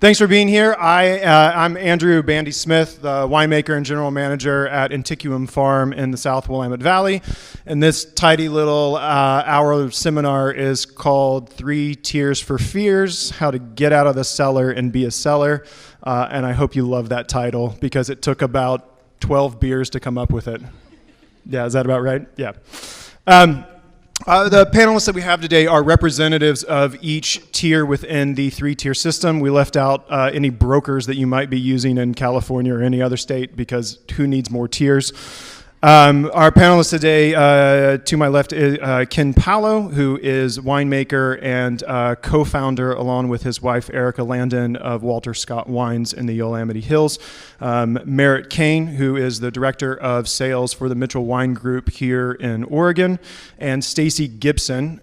Thanks for being here. I'm Andrew Bandy Smith, the winemaker and general manager at Antiquum Farm in the South Willamette Valley. And this tidy little hour seminar is called 3 Tiers for Fears, How to Get Out of the Cellar and Be a Seller. And I hope you love that title because it took about 12 beers to come up with it. Yeah, is that about right? Yeah. The panelists that we have today are representatives of each tier within the 3-tier system. We left out any brokers that you might be using in California or any other state because who needs more tiers? Our panelists today, to my left, is Ken Paolo, who is winemaker and co-founder, along with his wife, Erica Landon, of Walter Scott Wines in the Yosemite Hills. Merritt Kane, who is the director of sales for the Mitchell Wine Group here in Oregon. And Stacy Gibson,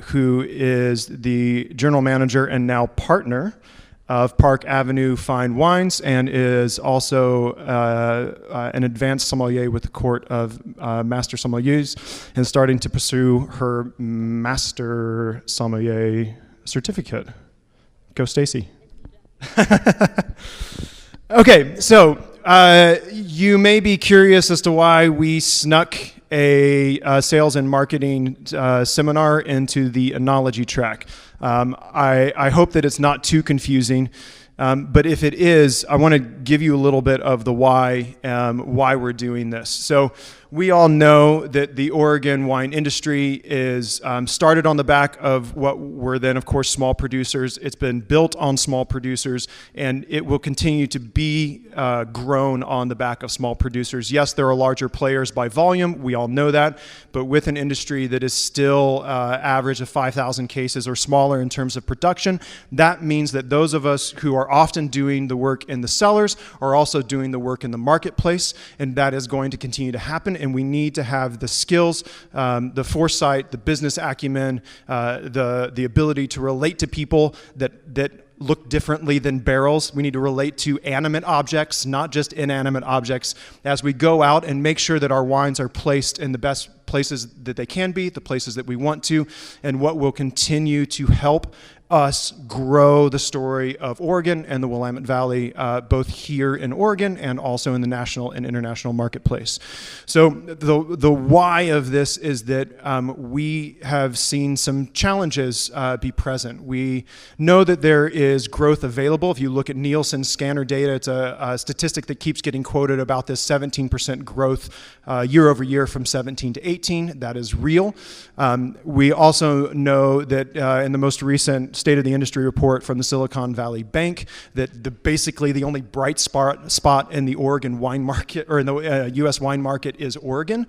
who is the general manager and now partner of Park Avenue Fine Wines and is also an advanced sommelier with the Court of Master Sommeliers and starting to pursue her Master Sommelier certificate. Go Stacy. Okay, so you may be curious as to why we snuck a sales and marketing seminar into the enology track. I hope that it's not too confusing, but if it is, I want to give you a little bit of the why we're doing this. So we all know that the Oregon wine industry is started on the back of what were then, of course, small producers. It's been built on small producers, and it will continue to be grown on the back of small producers. Yes, there are larger players by volume. We all know that. But with an industry that is still average of 5,000 cases or smaller in terms of production, that means that those of us who are often doing the work in the cellars are also doing the work in the marketplace, and that is going to continue to happen. And we need to have the skills, the foresight, the business acumen, the ability to relate to people that look differently than barrels. We need to relate to animate objects, not just inanimate objects, as we go out and make sure that our wines are placed in the best places that they can be, the places that we want to, and what will continue to help us grow the story of Oregon and the Willamette Valley, both here in Oregon and also in the national and international marketplace. So the why of this is that we have seen some challenges be present. We know that there is growth available. If you look at Nielsen scanner data, it's a statistic that keeps getting quoted about this 17% growth year over year from 17 to 18. That is real. We also know that in the most recent State of the Industry report from the Silicon Valley Bank, that basically the only bright spot in the Oregon wine market, or in the U.S. wine market, is Oregon.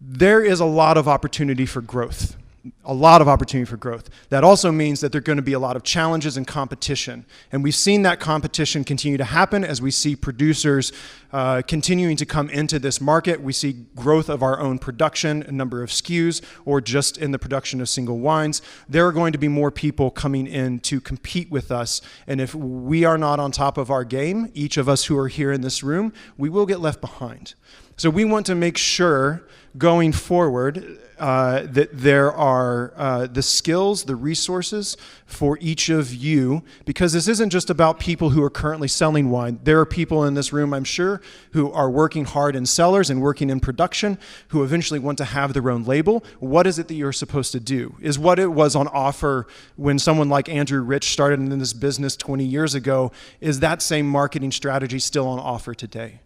There is a lot of opportunity for growth. A lot of opportunity for growth. That also means that there are going to be a lot of challenges and competition. And we've seen that competition continue to happen as we see producers continuing to come into this market. We see growth of our own production, a number of SKUs, or just in the production of single wines. There are going to be more people coming in to compete with us. And if we are not on top of our game, each of us who are here in this room, we will get left behind. So we want to make sure going forward that there are the skills, the resources for each of you, because this isn't just about people who are currently selling wine. There are people in this room, I'm sure, who are working hard in cellars and working in production, who eventually want to have their own label. What is it that you're supposed to do? Is what it was on offer when someone like Andrew Rich started in this business 20 years ago, is that same marketing strategy still on offer today?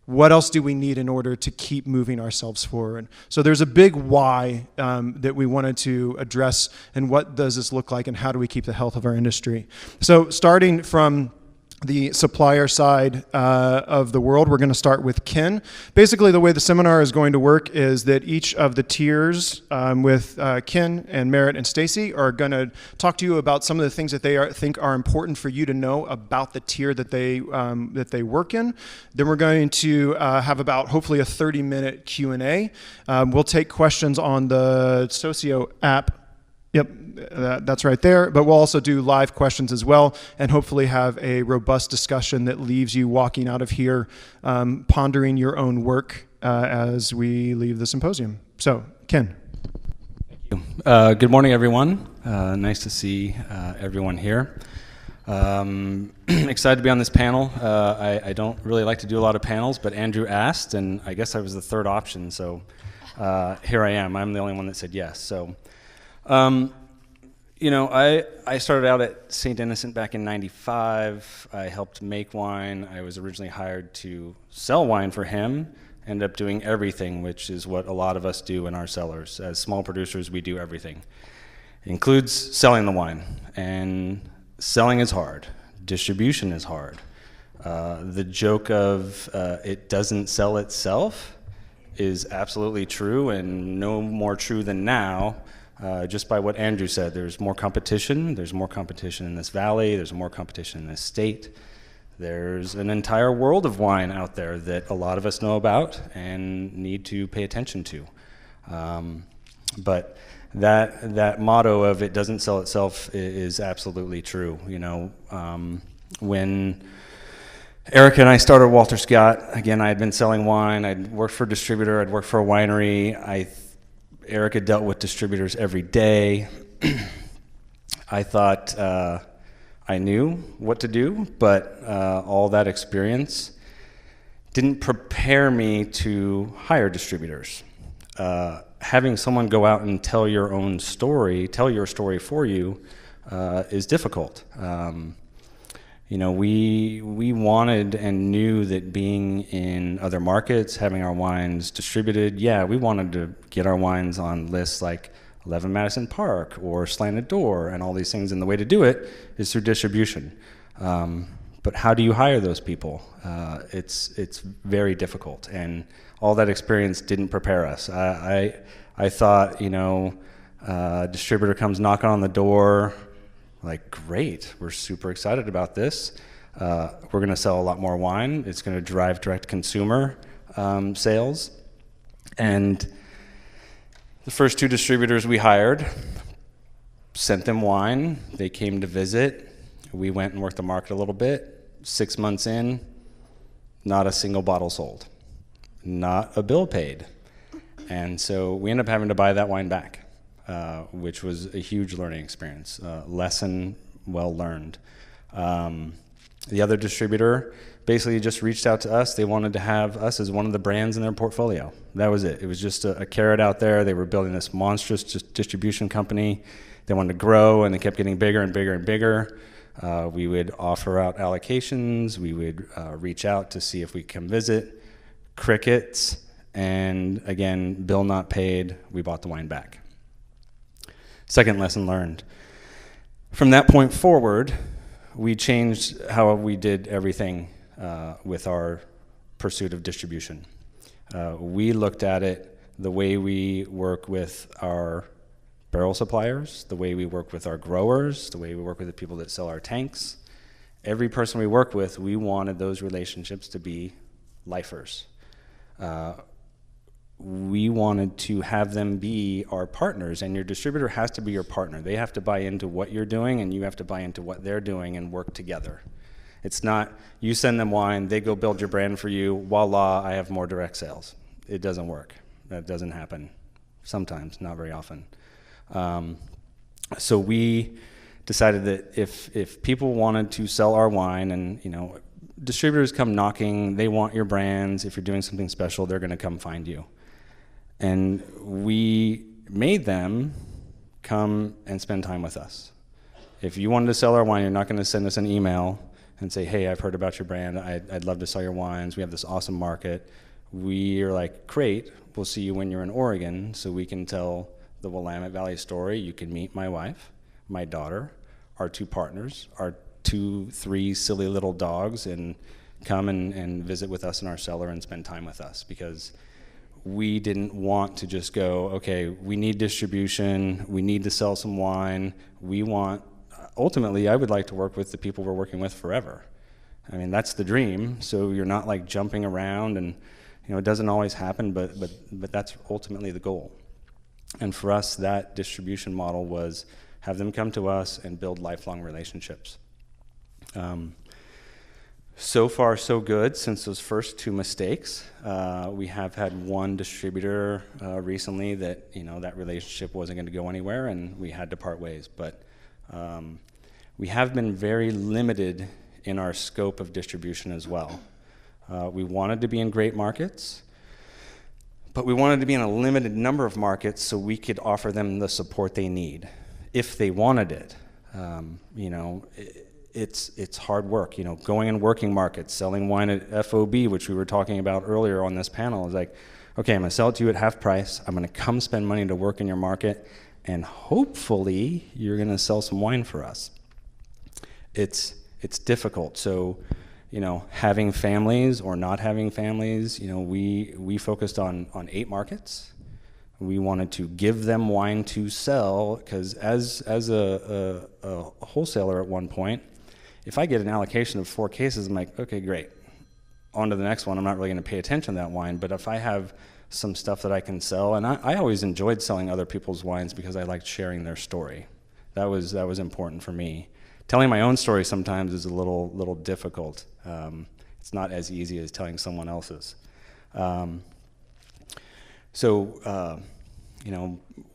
What else do we need in order to keep moving ourselves forward? So there's a big why that we wanted to address, and what does this look like, and how do we keep the health of our industry? So starting from the supplier side of the world, we're going to start with Ken. Basically, the way the seminar is going to work is that each of the tiers with Ken and Merritt and Stacy are going to talk to you about some of the things that they think are important for you to know about the tier that they work in. Then we're going to have about hopefully a 30-minute Q&A. We'll take questions on the Socio app. Yep, that's right there. But we'll also do live questions as well, and hopefully have a robust discussion that leaves you walking out of here pondering your own work as we leave the symposium. So, Ken. Thank you. Good morning, everyone. Nice to see everyone here. Excited to be on this panel. I don't really like to do a lot of panels, but Andrew asked, and I guess I was the third option, so here I am. I'm the only one that said yes. So, you know, I started out at St. Innocent back in '95. I helped make wine. I was originally hired to sell wine for him. Ended up doing everything, which is what a lot of us do in our cellars. As small producers, we do everything. It includes selling the wine, and selling is hard. Distribution is hard. The joke of it doesn't sell itself is absolutely true, and no more true than now, just by what Andrew said. There's more competition. There's more competition in this valley. There's more competition in this state. There's an entire world of wine out there that a lot of us know about and need to pay attention to. But that motto of it doesn't sell itself is absolutely true. You know, when Erica and I started Walter Scott, again, I had been selling wine. I'd worked for a distributor. I'd worked for a winery. Erica dealt with distributors every day. I thought I knew what to do, but all that experience didn't prepare me to hire distributors. Having someone go out and tell your story for you, is difficult. You know, we wanted and knew that being in other markets, having our wines distributed, we wanted to get our wines on lists like 11 Madison Park or Slanted Door and all these things, and the way to do it is through distribution. But how do you hire those people? It's very difficult, and all that experience didn't prepare us. I thought, you know, distributor comes knocking on the door, like, great, we're super excited about this. We're going to sell a lot more wine. It's going to drive direct consumer sales. And the first two distributors we hired, sent them wine. They came to visit. We went and worked the market a little bit. 6 months in, not a single bottle sold, not a bill paid. And so we ended up having to buy that wine back, which was a huge learning experience, lesson well learned. The other distributor basically just reached out to us. They wanted to have us as one of the brands in their portfolio. That was it. It was just a carrot out there. They were building this monstrous distribution company. They wanted to grow, and they kept getting bigger and bigger and bigger. We would offer out allocations. We would reach out to see if we could come visit. Crickets, and again, bill not paid. We bought the wine back. Second lesson learned. From that point forward, we changed how we did everything with our pursuit of distribution. We looked at it the way we work with our barrel suppliers, the way we work with our growers, the way we work with the people that sell our tanks. Every person we work with, we wanted those relationships to be lifers. We wanted to have them be our partners, and your distributor has to be your partner. They have to buy into what you're doing, and you have to buy into what they're doing and work together. It's not you send them wine, they go build your brand for you, voila, I have more direct sales. It doesn't work. That doesn't happen. Sometimes, not very often. So we decided that if people wanted to sell our wine, and you know, distributors come knocking, they want your brands. If you're doing something special, they're going to come find you. And we made them come and spend time with us. If you wanted to sell our wine, you're not going to send us an email and say, hey, I've heard about your brand. I'd love to sell your wines. We have this awesome market. We are like, great, we'll see you when you're in Oregon so we can tell the Willamette Valley story. You can meet my wife, my daughter, our two partners, our 2-3 silly little dogs, and come and visit with us in our cellar and spend time with us, because we didn't want to just go, okay, we need distribution, we need to sell some wine. We want, ultimately, I would like to work with the people we're working with forever. I mean, that's the dream. So you're not like jumping around, and you know, it doesn't always happen, but that's ultimately the goal. And for us, that distribution model was have them come to us and build lifelong relationships. So far, so good since those first two mistakes. We have had one distributor recently that, you know, that relationship wasn't going to go anywhere, and we had to part ways. But we have been very limited in our scope of distribution as well. We wanted to be in great markets, but we wanted to be in a limited number of markets so we could offer them the support they need, if they wanted it. It's hard work. Going in working markets, selling wine at FOB, which we were talking about earlier on this panel, is like, okay, I'm gonna sell it to you at half price. I'm gonna come spend money to work in your market, and hopefully you're gonna sell some wine for us. It's difficult. So, having families or not having families, we focused on 8 markets. We wanted to give them wine to sell, because as a wholesaler at one point, if I get an allocation of 4 cases, I'm like, okay, great. On to the next one. I'm not really going to pay attention to that wine, but if I have some stuff that I can sell, and I always enjoyed selling other people's wines because I liked sharing their story. That was important for me. Telling my own story sometimes is a little difficult. It's not as easy as telling someone else's.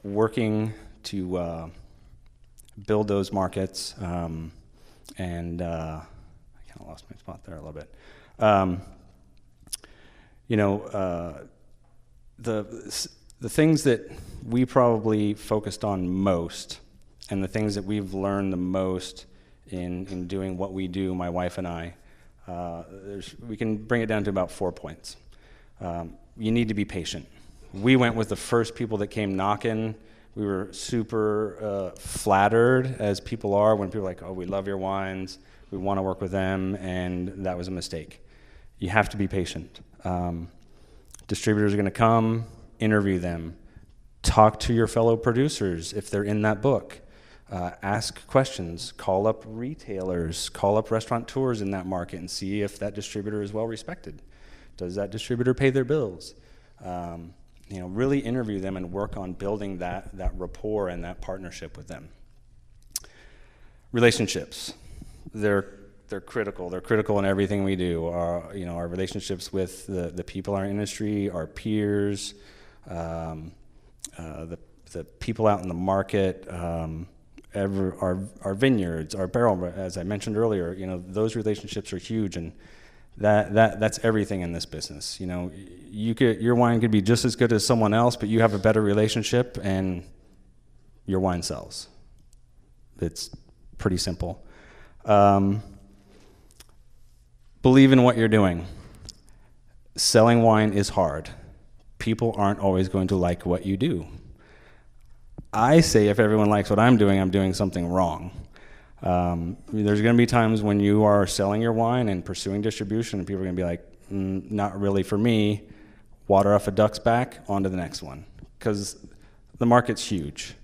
Working to build those markets, and I kind of lost my spot there a little bit. The things that we probably focused on most, and the things that we've learned the most in doing what we do, my wife and I, we can bring it down to about 4 points. You need to be patient. We went with the first people that came knocking. We were super flattered, as people are, when people are like, oh, we love your wines, we want to work with them, and that was a mistake. You have to be patient. Distributors are going to come, interview them, talk to your fellow producers if they're in that book, ask questions, call up retailers, call up restaurateurs in that market and see if that distributor is well respected. Does that distributor pay their bills? Really interview them and work on building that rapport and that partnership with them. Relationships, they're critical. They're critical in everything we do. Our relationships with the people in our industry, our peers, the people out in the market, our vineyards, our barrel, as I mentioned earlier. Those relationships are huge, and that's everything in this business. Your wine could be just as good as someone else, but you have a better relationship, and your wine sells. It's pretty simple. Believe in what you're doing. Selling wine is hard. People aren't always going to like what you do. I say if everyone likes what I'm doing something wrong. There's going to be times when you are selling your wine and pursuing distribution, and people are going to be like, not really for me. Water off a duck's back, on to the next one. Because the market's huge.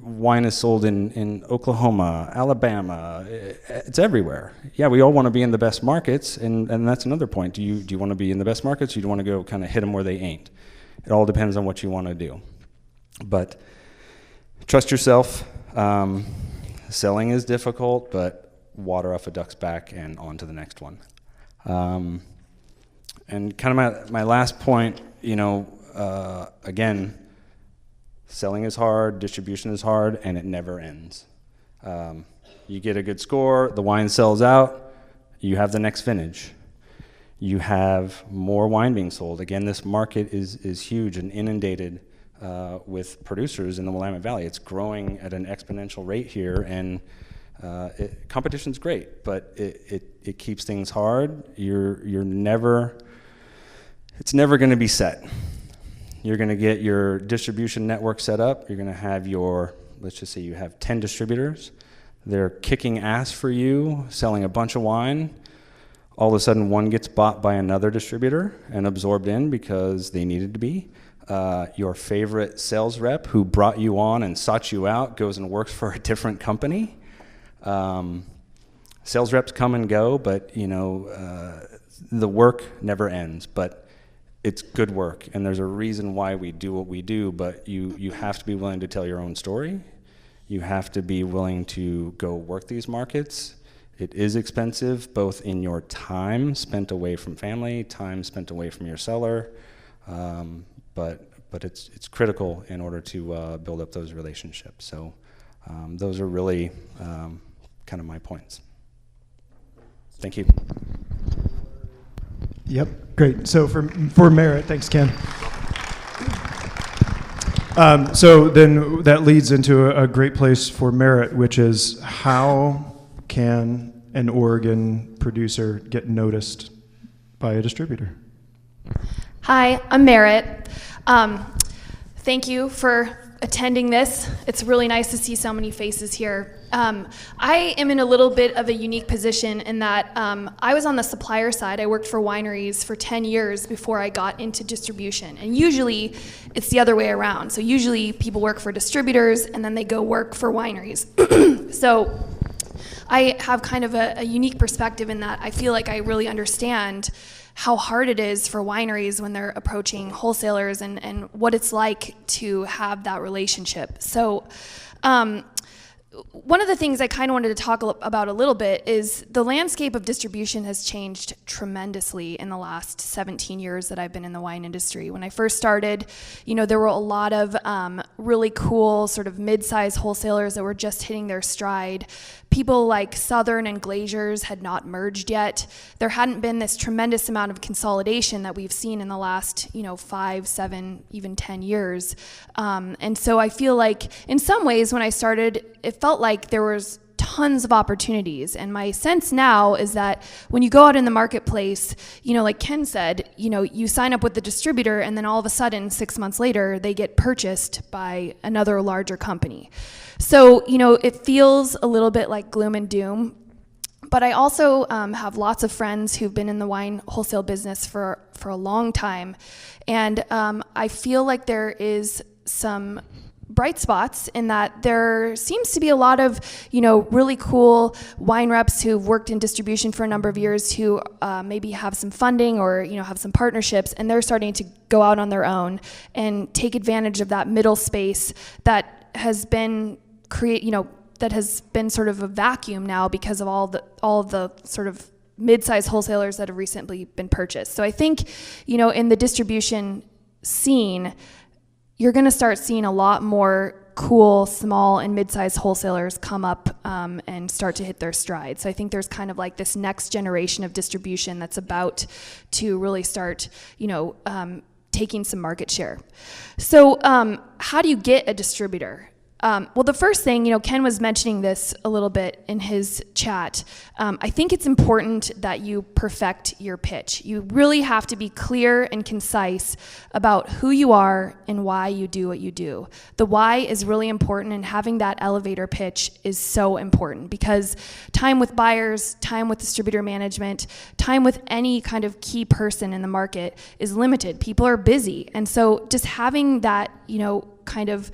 Wine is sold in Oklahoma, Alabama. It's everywhere. Yeah, we all want to be in the best markets, and that's another point. Do you want to be in the best markets, or do you want to go kind of hit them where they ain't? It all depends on what you want to do. But trust yourself. Selling is difficult, but water off a duck's back and on to the next one. And kind of my last point, again, selling is hard, distribution is hard, and it never ends. You get a good score, the wine sells out, you have the next vintage. You have more wine being sold. Again, this market is huge and inundated with producers in the Willamette Valley. It's growing at an exponential rate here, and competition's great, but it keeps things hard. It's never going to be set. You're going to get your distribution network set up. You're going to have let's just say you have 10 distributors. They're kicking ass for you, selling a bunch of wine. All of a sudden, one gets bought by another distributor and absorbed in because they needed to be. Your favorite sales rep who brought you on and sought you out goes and works for a different company. Sales reps come and go, but the work never ends. But it's good work, and there's a reason why we do what we do, but you have to be willing to tell your own story. You have to be willing to go work these markets. It is expensive, both in your time spent away from family, time spent away from your cellar, but it's critical in order to build up those relationships. So Those are really kind of my points. Thank you. Yep, great. So for merit, thanks, Ken. So then that leads into a great place for merit, which is how can an Oregon producer get noticed by a distributor? Hi, I'm Merritt. Thank you for attending this. It's really nice to see so many faces here. I am in a little bit of a unique position in that I was on the supplier side. I worked for wineries for 10 years before I got into distribution. And usually it's the other way around. So usually people work for distributors and then they go work for wineries. So I have kind of a unique perspective in that I feel like I really understand how hard it is for wineries when they're approaching wholesalers and what it's like to have that relationship. So one of the things I kind of wanted to talk about a little bit is the landscape of distribution has changed tremendously in the last 17 years that I've been in the wine industry. When I first started, there were a lot of really cool sort of mid-sized wholesalers that were just hitting their stride. People like Southern and Glaziers had not merged yet. There hadn't been this tremendous amount of consolidation that we've seen in the last, 5, 7, even 10 years. And so I feel like in some ways when I started, it felt like there was tons of opportunities. And my sense now is that when you go out in the marketplace, like Ken said, you sign up with the distributor and then all of a sudden 6 months later, they get purchased by another larger company. So, it feels a little bit like gloom and doom. But I also have lots of friends who've been in the wine wholesale business for a long time. And I feel like there is some bright spots in that there seems to be a lot of, really cool wine reps who've worked in distribution for a number of years who maybe have some funding or, have some partnerships, and they're starting to go out on their own and take advantage of that middle space that has been that has been sort of a vacuum now because of all of the sort of mid-sized wholesalers that have recently been purchased. So I think, in the distribution scene, you're going to start seeing a lot more cool, small, and mid-sized wholesalers come up and start to hit their stride. So I think there's kind of like this next generation of distribution that's about to really start, taking some market share. So how do you get a distributor? Well, the first thing, Ken was mentioning this a little bit in his chat. I think it's important that you perfect your pitch. You really have to be clear and concise about who you are and why you do what you do. The why is really important, and having that elevator pitch is so important because time with buyers, time with distributor management, time with any kind of key person in the market is limited. People are busy. And so just having that, kind of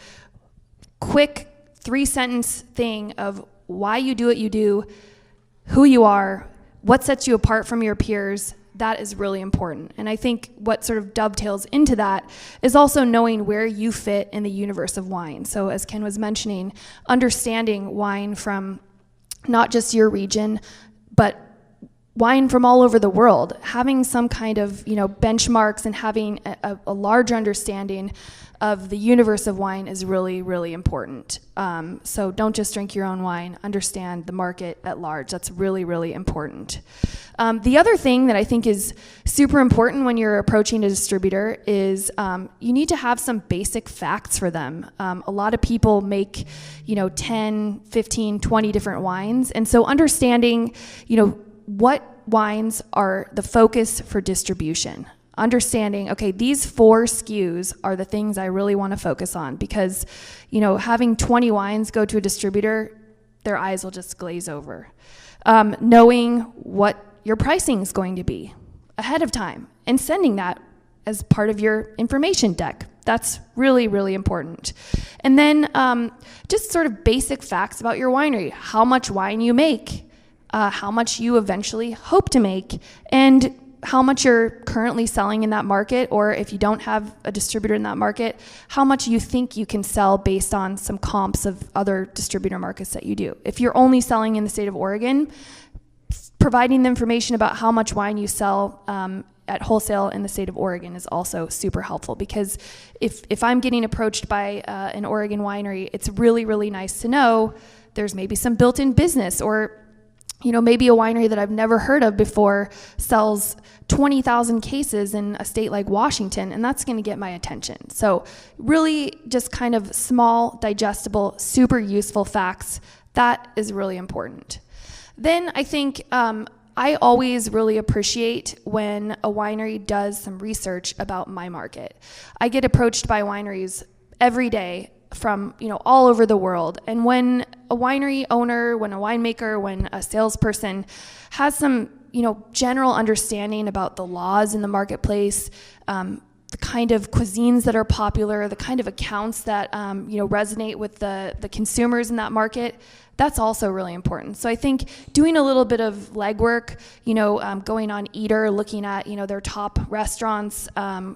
quick 3-sentence thing of why you do what you do, who you are, what sets you apart from your peers, that is really important. And I think what sort of dovetails into that is also knowing where you fit in the universe of wine. So as Ken was mentioning, understanding wine from not just your region, but wine from all over the world, having some kind of benchmarks and having a large understanding of the universe of wine is really, really important. So don't just drink your own wine, understand the market at large. That's really, really important. The other thing that I think is super important when you're approaching a distributor is you need to have some basic facts for them. A lot of people make 10, 15, 20 different wines. And so understanding what wines are the focus for distribution. Understanding, okay, these 4 SKUs are the things I really want to focus on because, having 20 wines go to a distributor, their eyes will just glaze over. Knowing what your pricing is going to be ahead of time and sending that as part of your information deck. That's really, really important. And then just sort of basic facts about your winery, how much wine you make, how much you eventually hope to make, and how much you're currently selling in that market, or if you don't have a distributor in that market, how much you think you can sell based on some comps of other distributor markets that you do. If you're only selling in the state of Oregon, providing the information about how much wine you sell at wholesale in the state of Oregon is also super helpful, because if I'm getting approached by an Oregon winery, it's really, really nice to know there's maybe some built-in business, or maybe a winery that I've never heard of before sells 20,000 cases in a state like Washington, and that's going to get my attention. So really just kind of small, digestible, super useful facts, that is really important. Then I think I always really appreciate when a winery does some research about my market. I get approached by wineries every day from all over the world, and when a winery owner, when a winemaker, when a salesperson has some general understanding about the laws in the marketplace, the kind of cuisines that are popular, the kind of accounts that resonate with the consumers in that market, that's also really important. So I think doing a little bit of legwork, going on Eater, looking at their top restaurants,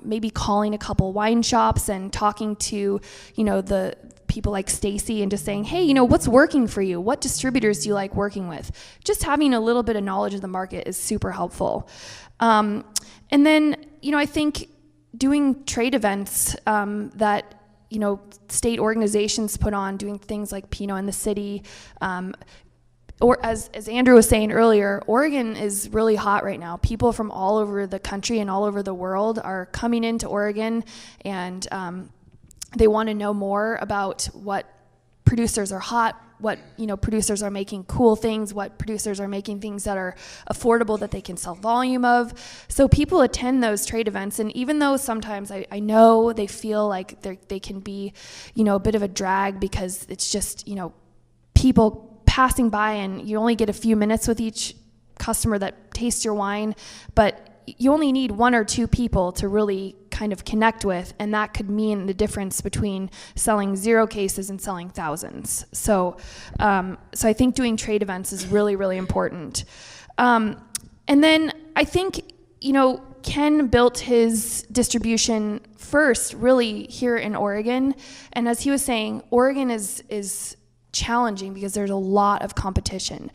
maybe calling a couple wine shops and talking to the people like Stacy and just saying, hey, what's working for you? What distributors do you like working with? Just having a little bit of knowledge of the market is super helpful. And then I think doing trade events that state organizations put on, doing things like Pinot in the City, or as Andrew was saying earlier, Oregon is really hot right now. People from all over the country and all over the world are coming into Oregon, and they want to know more about what producers are hot, what producers are making cool things, what producers are making things that are affordable that they can sell volume of. So people attend those trade events, and even though sometimes I know they feel like they can be a bit of a drag, because it's just people passing by and you only get a few minutes with each customer that tastes your wine, but you only need one or two people to really kind of connect with, and that could mean the difference between selling 0 cases and selling thousands. So I think doing trade events is really, really important. And then I think, Ken built his distribution first really here in Oregon, and as he was saying, Oregon is challenging because there's a lot of competition.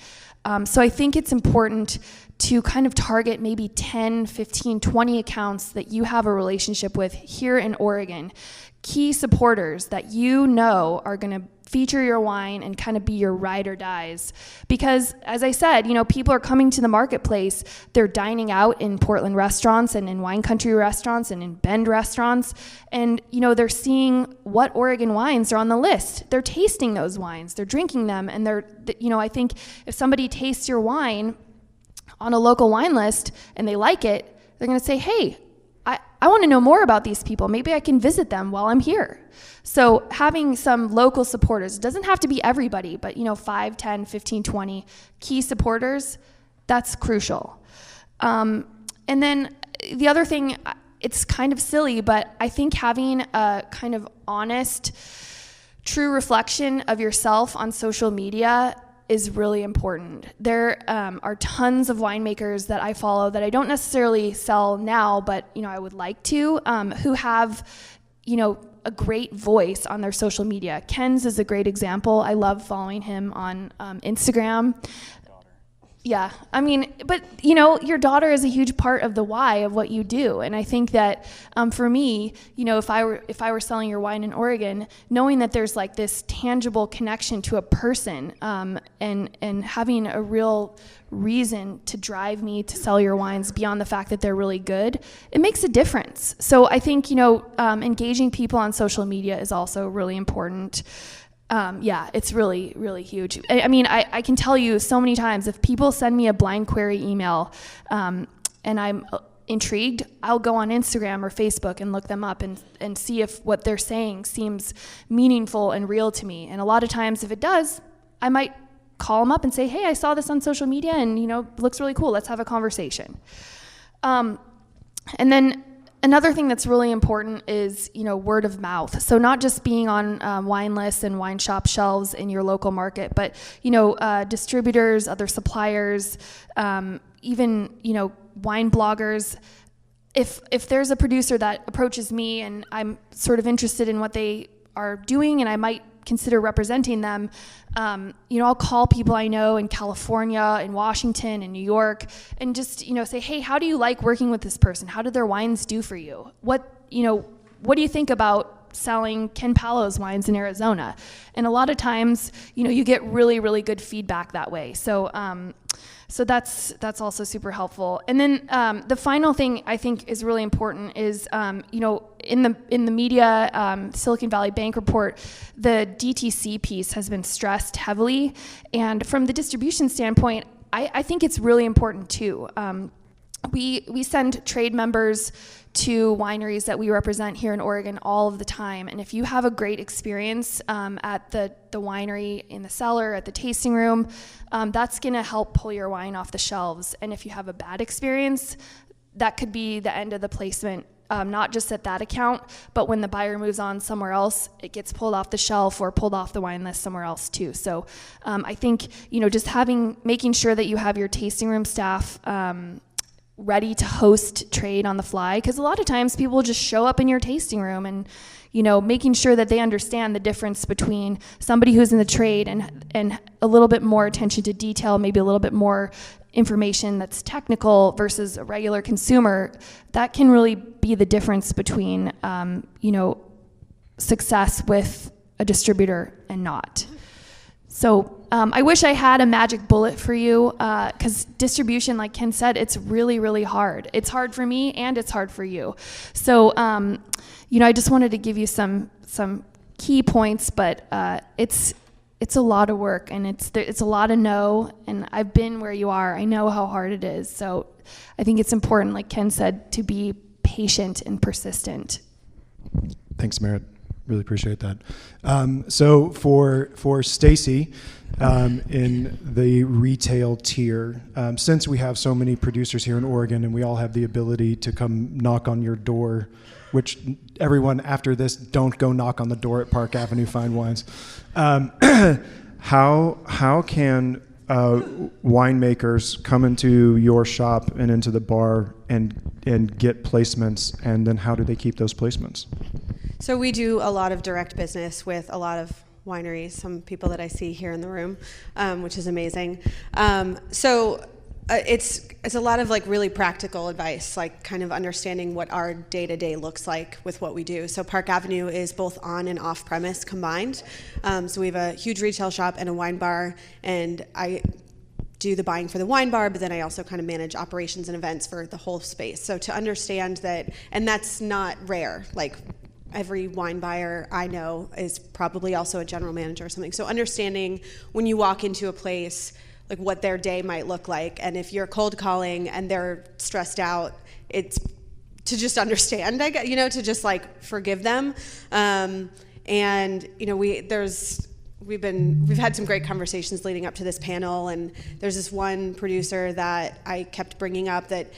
So I think it's important to kind of target maybe 10, 15, 20 accounts that you have a relationship with here in Oregon, key supporters that are going to feature your wine and kind of be your ride or dies. Because as I said, people are coming to the marketplace, they're dining out in Portland restaurants and in wine country restaurants and in Bend restaurants, and they're seeing what Oregon wines are on the list. They're tasting those wines, they're drinking them, and I think if somebody tastes your wine on a local wine list and they like it, they're going to say, hey, I want to know more about these people. Maybe I can visit them while I'm here. So having some local supporters, it doesn't have to be everybody, but 5, 10, 15, 20 key supporters, that's crucial. And then the other thing, it's kind of silly, but I think having a kind of honest, true reflection of yourself on social media is really important. There are tons of winemakers that I follow that I don't necessarily sell now, but I would like to, who have a great voice on their social media. Ken's is a great example. I love following him on Instagram. Yeah, but your daughter is a huge part of the why of what you do, and I think that for me, if I were selling your wine in Oregon, knowing that there's like this tangible connection to a person, and having a real reason to drive me to sell your wines beyond the fact that they're really good, it makes a difference. So I think engaging people on social media is also really important. It's really, really huge. I can tell you so many times, if people send me a blind query email and I'm intrigued, I'll go on Instagram or Facebook and look them up and see if what they're saying seems meaningful and real to me. And a lot of times, if it does, I might call them up and say, hey, I saw this on social media and, it looks really cool. Let's have a conversation. And then another thing that's really important is, word of mouth. So not just being on wine lists and wine shop shelves in your local market, but, distributors, other suppliers, even, wine bloggers. If there's a producer that approaches me and I'm sort of interested in what they are doing, and I might consider representing them, I'll call people I know in California, in Washington, in New York, and just, say, hey, how do you like working with this person? How do their wines do for you? What do you think about selling Ken Palo's wines in Arizona? And a lot of times, you get really, really good feedback that way. So that's also super helpful. And then the final thing I think is really important is, in the media, Silicon Valley Bank report, the DTC piece has been stressed heavily. And from the distribution standpoint, I think it's really important too. We send trade members to wineries that we represent here in Oregon all of the time. And if you have a great experience at the winery, in the cellar, at the tasting room, that's going to help pull your wine off the shelves. And if you have a bad experience, that could be the end of the placement, not just at that account, but when the buyer moves on somewhere else, it gets pulled off the shelf or pulled off the wine list somewhere else too. So I think, just making sure that you have your tasting room staff ready to host trade on the fly, because a lot of times people just show up in your tasting room, and making sure that they understand the difference between somebody who's in the trade and a little bit more attention to detail, maybe a little bit more information that's technical versus a regular consumer, that can really be the difference between success with a distributor and not. So I wish I had a magic bullet for you, because distribution, like Ken said, it's really, really hard. It's hard for me and it's hard for you. So, I just wanted to give you some key points, but it's a lot of work, and it's a lot of know, and I've been where you are. I know how hard it is. So I think it's important, like Ken said, to be patient and persistent. Thanks, Merritt. Really appreciate that. So for Stacy, in the retail tier, since we have so many producers here in Oregon and we all have the ability to come knock on your door, which everyone after this, don't go knock on the door at Park Avenue Fine Wines. How can winemakers come into your shop and into the bar and get placements, and then how do they keep those placements? So we do a lot of direct business with a lot of wineries, some people that I see here in the room, which is amazing. It's a lot of like really practical advice, like kind of understanding what our day-to-day looks like with what we do. So Park Avenue is both on and off premise combined. So we have a huge retail shop and a wine bar, and I do the buying for the wine bar, but then I also kind of manage operations and events for the whole space. So to understand that, and that's not rare, like every wine buyer I know is probably also a general manager or something. So understanding when you walk into a place, like what their day might look like, and if you're cold calling and they're stressed out, it's to just understand, to just like forgive them. We've had some great conversations leading up to this panel, and there's this one producer that I kept bringing up that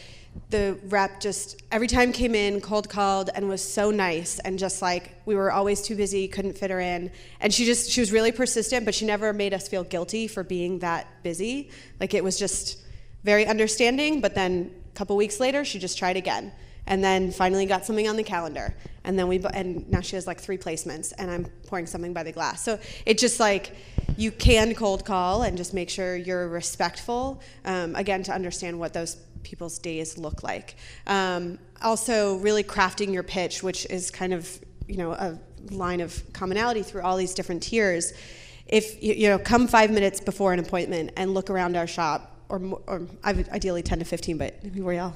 the rep just every time came in, cold called, and was so nice, and just like we were always too busy, couldn't fit her in, and she was really persistent, but she never made us feel guilty for being that busy. Like it was just very understanding, but then a couple weeks later she just tried again, and then finally got something on the calendar, and then and now she has like 3 placements, and I'm pouring something by the glass. So it just like you can cold call and just make sure you're respectful, again, to understand what those people's days look like. Also really crafting your pitch, which is kind of a line of commonality through all these different tiers. If come 5 minutes before an appointment and look around our shop, or ideally 10 to 15, but we all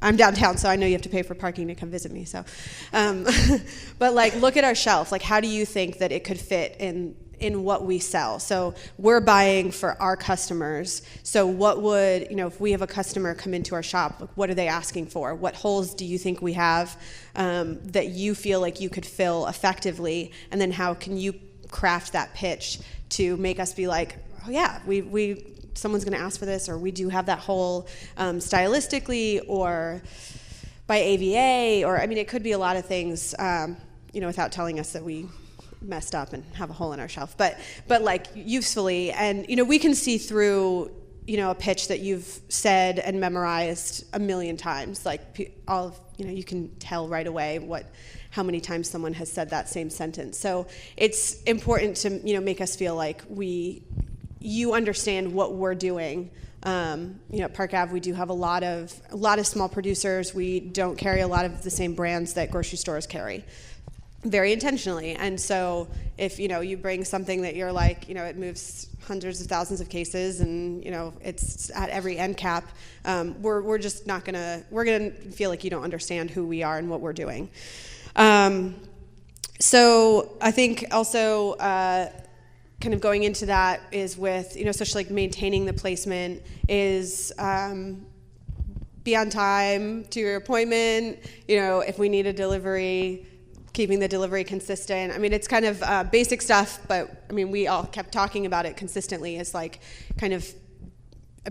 I'm downtown, so I know you have to pay for parking to come visit me. So, but like look at our shelf. Like how do you think that it could fit in what we sell? So we're buying for our customers. So what would, if we have a customer come into our shop, what are they asking for? What holes do you think we have that you feel like you could fill effectively? And then how can you craft that pitch to make us be like, oh yeah, someone's going to ask for this, or we do have that hole stylistically or by AVA, or it could be a lot of things, without telling us that we messed up and have a hole in our shelf, but like usefully, and we can see through a pitch that you've said and memorized a million times, like you can tell right away how many times someone has said that same sentence. So it's important to, make us feel like you understand what we're doing. At Park Ave, we do have a lot of small producers. We don't carry a lot of the same brands that grocery stores carry, very intentionally. And so if, you bring something that you're like, it moves hundreds of thousands of cases and, it's at every end cap, we're just not we're gonna feel like you don't understand who we are and what we're doing. So I think also, kind of going into that is with, especially like maintaining the placement is be on time to your appointment, if we need a delivery, keeping the delivery consistent. I mean, it's kind of basic stuff, but I mean, we all kept talking about it consistently as like kind of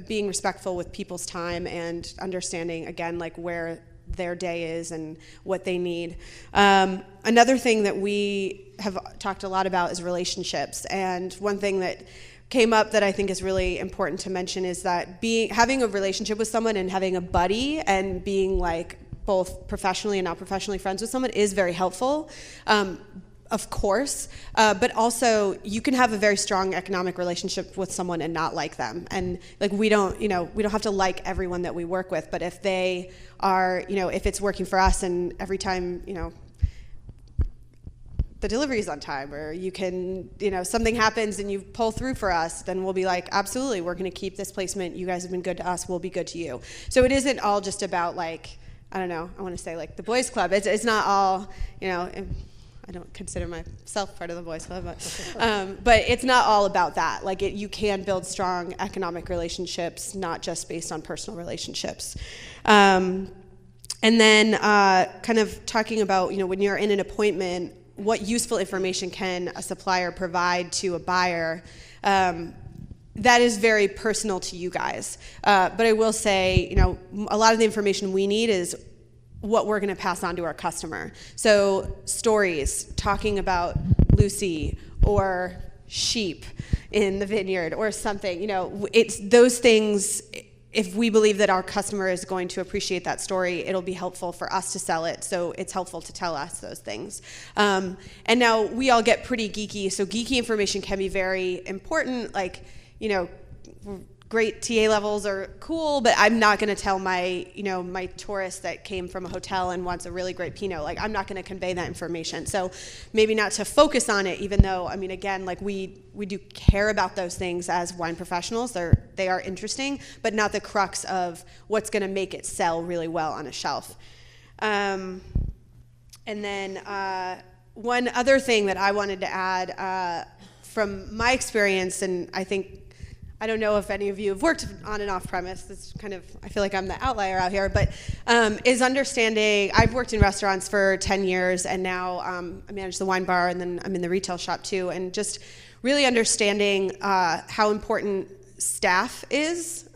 being respectful with people's time and understanding, again, like where their day is and what they need. Another thing that we have talked a lot about is relationships. And one thing that came up that I think is really important to mention is that having a relationship with someone and having a buddy and being like both professionally and not professionally friends with someone is very helpful. Of course, but also you can have a very strong economic relationship with someone and not like them. And like we don't have to like everyone that we work with, but if they are, if it's working for us and every time, the delivery is on time or you can, something happens and you pull through for us, then we'll be like, absolutely, we're going to keep this placement. You guys have been good to us. We'll be good to you. So it isn't all just about like, I don't know, I want to say like the boys club. It's not all, I don't consider myself part of the boys club, but it's not all about that. Like you can build strong economic relationships, not just based on personal relationships. And then kind of talking about, when you're in an appointment, what useful information can a supplier provide to a buyer? That is very personal to you guys. But I will say, a lot of the information we need is what we're going to pass on to our customer. So stories, talking about Lucy or sheep in the vineyard or something, it's those things. If we believe that our customer is going to appreciate that story, it'll be helpful for us to sell it. So it's helpful to tell us those things. And now we all get pretty geeky. So geeky information can be very important. Like, great TA levels are cool, but I'm not going to tell my, my tourist that came from a hotel and wants a really great Pinot. Like, I'm not going to convey that information. So maybe not to focus on it, even though, I mean, again, like we do care about those things as wine professionals. They are interesting, but not the crux of what's going to make it sell really well on a shelf. And then one other thing that I wanted to add from my experience, and I don't know if any of you have worked on and off premise. It's kind of, I feel like I'm the outlier out here, but is understanding, I've worked in restaurants for 10 years and now I manage the wine bar and then I'm in the retail shop too. And just really understanding how important staff is.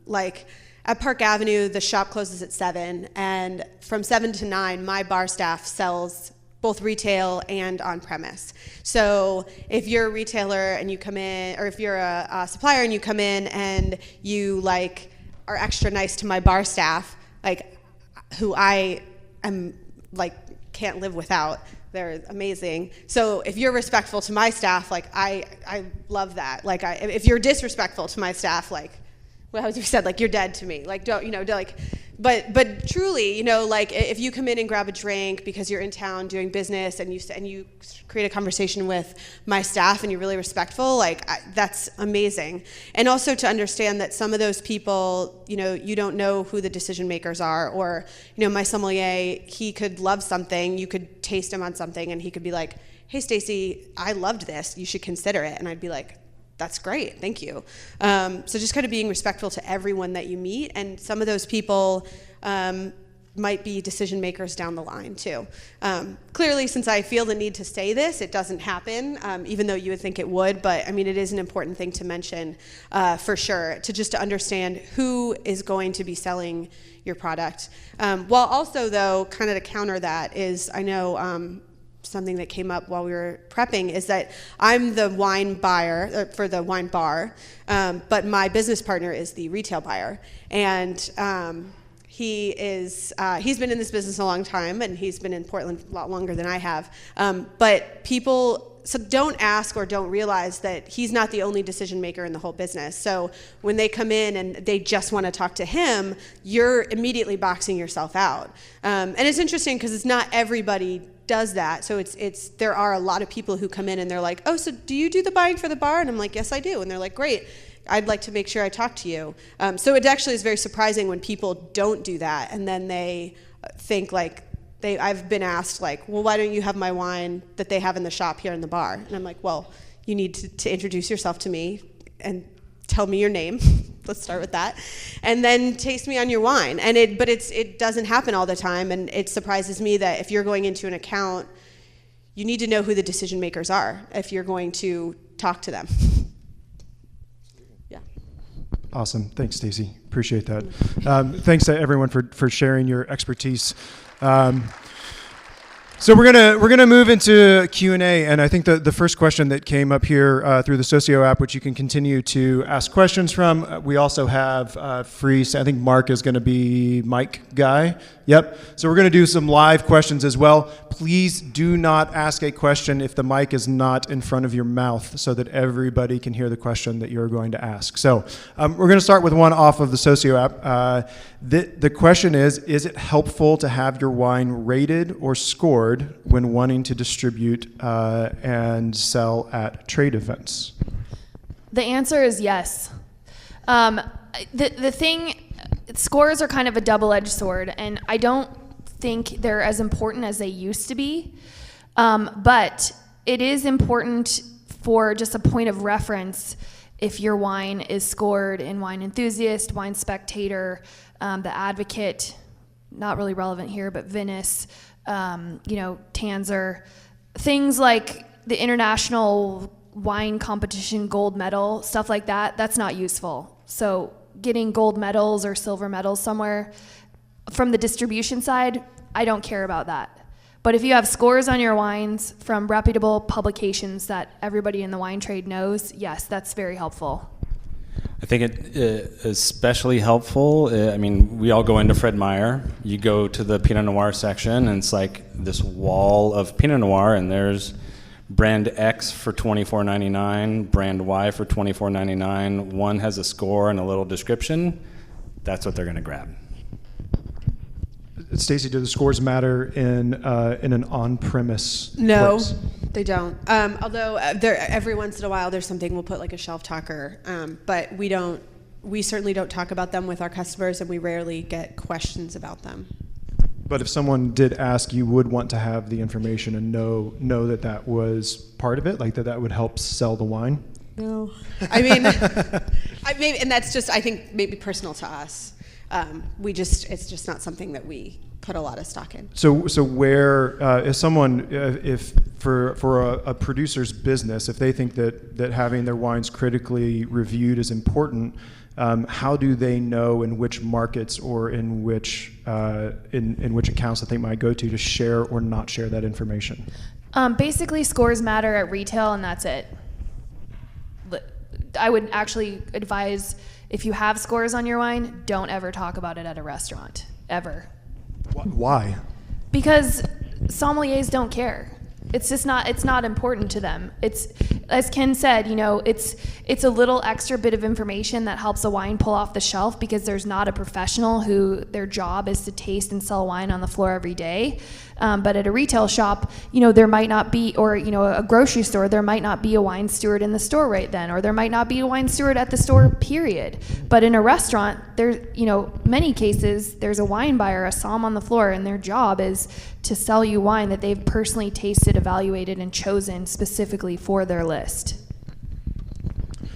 Like at Park Avenue, the shop closes at 7 and from 7 to 9, my bar staff sells both retail and on-premise. So if you're a retailer and you come in, or if you're a supplier and you come in and you like are extra nice to my bar staff, like who I am like can't live without, they're amazing. So if you're respectful to my staff, like I love that. Like if you're disrespectful to my staff, like well, as you said, like you're dead to me. Like don't like. But truly, like if you come in and grab a drink because you're in town doing business and you create a conversation with my staff and you're really respectful, like that's amazing. And also to understand that some of those people, you don't know who the decision makers are, or my sommelier, he could love something, you could taste him on something, and he could be like, "Hey, Stacy, I loved this. You should consider it." And I'd be like, "That's great, thank you." So just kind of being respectful to everyone that you meet, and some of those people might be decision makers down the line too. Clearly, since I feel the need to say this, it doesn't happen, even though you would think it would, but I mean, it is an important thing to mention for sure, to understand who is going to be selling your product. While also though, kind of to counter that is, I know, something that came up while we were prepping is that I'm the wine buyer for the wine bar, but my business partner is the retail buyer. And He's been in this business a long time, and he's been in Portland a lot longer than I have. But people don't ask or don't realize that he's not the only decision maker in the whole business. So when they come in and they just want to talk to him, you're immediately boxing yourself out. And it's interesting because it's not everybody does that. So there are a lot of people who come in and they're like, oh, so do you do the buying for the bar? And I'm like, yes, I do. And they're like, great. I'd like to make sure I talk to you. So it actually is very surprising when people don't do that, and then they think like, I've been asked like, well, why don't you have my wine that they have in the shop here in the bar? And I'm like, well, you need to introduce yourself to me and tell me your name. Let's start with that. And then taste me on your wine. But it doesn't happen all the time, and it surprises me that if you're going into an account, you need to know who the decision makers are if you're going to talk to them. Yeah. Awesome. Thanks, Stacy. Appreciate that. Thanks to everyone for sharing your expertise. So we're gonna move into Q&A, and I think the first question that came up here through the Socio app, which you can continue to ask questions from. We also have free. I think Mark is going to be mic guy. Yep. So we're going to do some live questions as well. Please do not ask a question if the mic is not in front of your mouth, so that everybody can hear the question that you're going to ask. So we're going to start with one off of the Socio app. The question is it helpful to have your wine rated or scored when wanting to distribute and sell at trade events? The answer is yes. The thing, scores are kind of a double-edged sword, and I don't think they're as important as they used to be. But it is important for just a point of reference if your wine is scored in Wine Enthusiast, Wine Spectator, The Advocate, not really relevant here, but Venice, Tanzer, things like the International Wine Competition gold medal, stuff like that, that's not useful. So getting gold medals or silver medals somewhere, from the distribution side, I don't care about that. But if you have scores on your wines from reputable publications that everybody in the wine trade knows, yes, that's very helpful. I think it is especially helpful. We all go into Fred Meyer. You go to the Pinot Noir section, and it's like this wall of Pinot Noir, and there's brand X for $24.99, brand Y for $24.99. One has a score and a little description. That's what they're going to grab. Stacy, do the scores matter in an on-premise No, place? they don't. Although every once in a while there's something, we'll put like a shelf talker, but we certainly don't talk about them with our customers, and we rarely get questions about them. But if someone did ask, you would want to have the information and know that was part of it, like that would help sell the wine? No. And that's just, I think, maybe personal to us. It's just not something that we put a lot of stock in. So where, if for a producer's business, if they think that having their wines critically reviewed is important, how do they know in which markets or in which accounts that they might go to share or not share that information? Basically, scores matter at retail, and that's it. I would actually advise, if you have scores on your wine, don't ever talk about it at a restaurant, ever. Why? Because sommeliers don't care. It's just not, it's not important to them. It's, as Ken said, it's a little extra bit of information that helps a wine pull off the shelf, because there's not a professional who their job is to taste and sell wine on the floor every day. But at a retail shop, there might not be, or, a grocery store, there might not be a wine steward in the store right then, or there might not be a wine steward at the store, period. But in a restaurant, there's, many cases, there's a wine buyer, a somm on the floor, and their job is to sell you wine that they've personally tasted, evaluated, and chosen specifically for their list.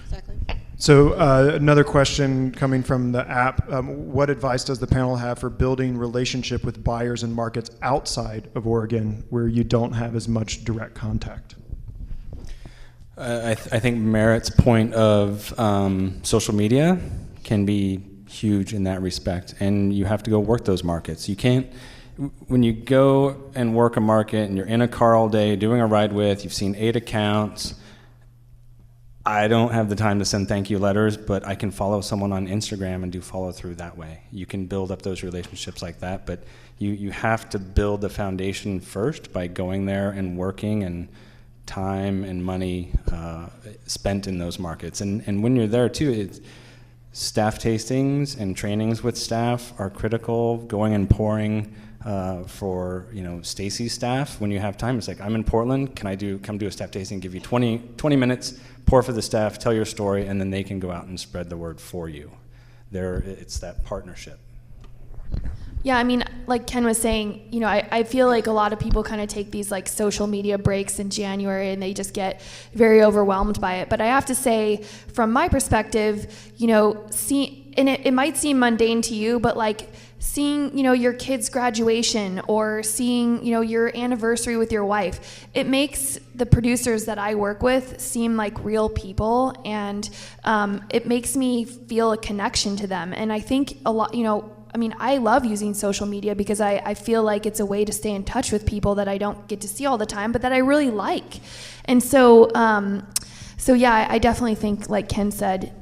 Exactly. So another question coming from the app, what advice does the panel have for building relationship with buyers and markets outside of Oregon where you don't have as much direct contact? I think Merritt's point of social media can be huge in that respect, and you have to go work those markets. You can't, when you go and work a market and you're in a car all day doing a ride with, you've seen 8 accounts, I don't have the time to send thank you letters, but I can follow someone on Instagram and do follow through that way. You can build up those relationships like that, but you have to build the foundation first by going there and working, and time and money spent in those markets. And when you're there too, it's staff tastings and trainings with staff are critical. Going and pouring for Stacy's staff when you have time. It's like, I'm in Portland, can I come do a staff tasting, give you 20 minutes, pour for the staff, tell your story, and then they can go out and spread the word for you. It's that partnership. Yeah, I mean, like Ken was saying, I feel like a lot of people kind of take these like social media breaks in January and they just get very overwhelmed by it. But I have to say, from my perspective, and it might seem mundane to you, but like seeing, your kid's graduation or seeing, your anniversary with your wife, it makes the producers that I work with seem like real people, and it makes me feel a connection to them. And I think a lot, I love using social media because I feel like it's a way to stay in touch with people that I don't get to see all the time, but that I really like. And so yeah, I definitely think, like Ken said,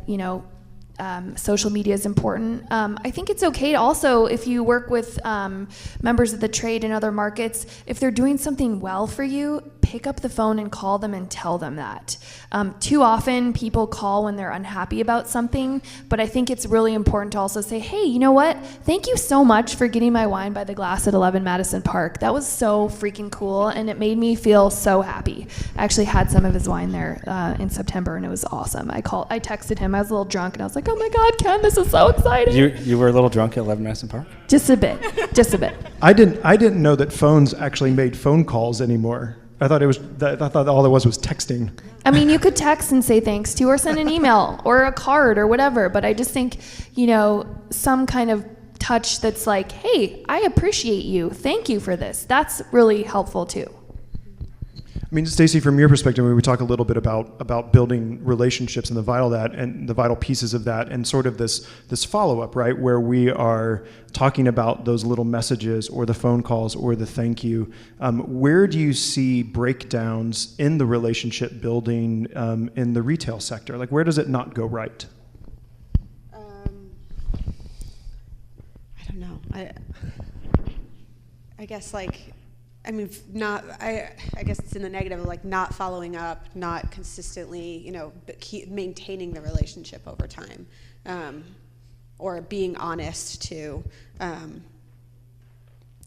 social media is important. I think it's okay to also, if you work with members of the trade in other markets, if they're doing something well for you, pick up the phone and call them and tell them that. Too often people call when they're unhappy about something, but I think it's really important to also say, hey, you know what? Thank you so much for getting my wine by the glass at 11 Madison Park. That was so freaking cool, and it made me feel so happy. I actually had some of his wine there in September, and it was awesome. I texted him. I was a little drunk, and I was like, oh my God, Ken, this is so exciting. You were a little drunk at 11 Madison Park? Just a bit. I didn't know that phones actually made phone calls anymore. I thought all there was texting. I mean, you could text and say thanks to, or send an email or a card or whatever, but I just think, some kind of touch that's like, hey, I appreciate you. Thank you for this. That's really helpful too. I mean, Stacy, from your perspective, we talk a little bit about building relationships and the vital pieces of that, and sort of this follow-up, right, where we are talking about those little messages or the phone calls or the thank you. Where do you see breakdowns in the relationship building in the retail sector? Like, where does it not go right? I don't know. I guess I guess it's in the negative of like not following up, not consistently, but keep maintaining the relationship over time, or being honest too. I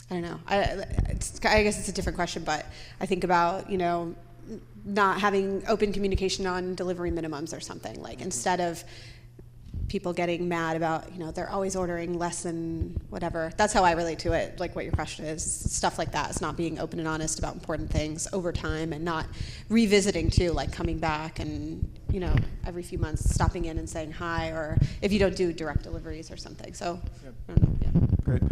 don't know. I guess it's a different question, but I think about, not having open communication on delivery minimums or something. Like, instead of people getting mad about, they're always ordering less than whatever. That's how I relate to it, like what your question is. Stuff like that. It's not being open and honest about important things over time, and not revisiting too, like coming back and, every few months stopping in and saying hi, or if you don't do direct deliveries or something. So, yep. I don't know. Yeah. Great.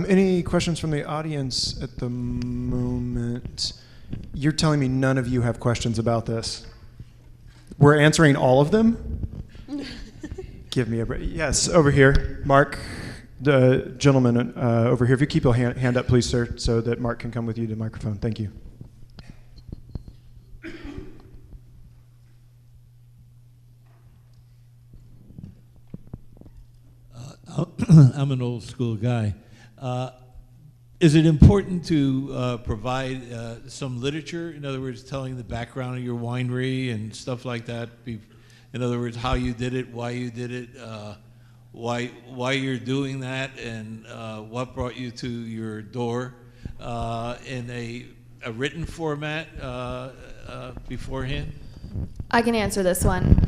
Any questions from the audience at the moment? You're telling me none of you have questions about this? We're answering all of them? Give me a break. Yes, over here. Mark, the gentleman over here. If you keep your hand up, please, sir, so that Mark can come with you to the microphone. Thank you. I'm an old school guy. Is it important to provide some literature? In other words, telling the background of your winery and stuff like that? In other words, how you did it, why you did it, why you're doing that, and what brought you to your door in a written format beforehand? I can answer this one.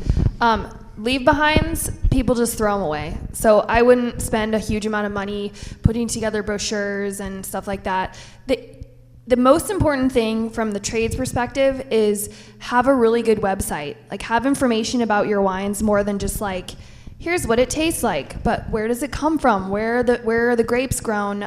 Leave behinds, people just throw them away. So I wouldn't spend a huge amount of money putting together brochures and stuff like that. The most important thing from the trade's perspective is have a really good website. Like, have information about your wines more than just like, here's what it tastes like, but where does it come from? Where are the grapes grown?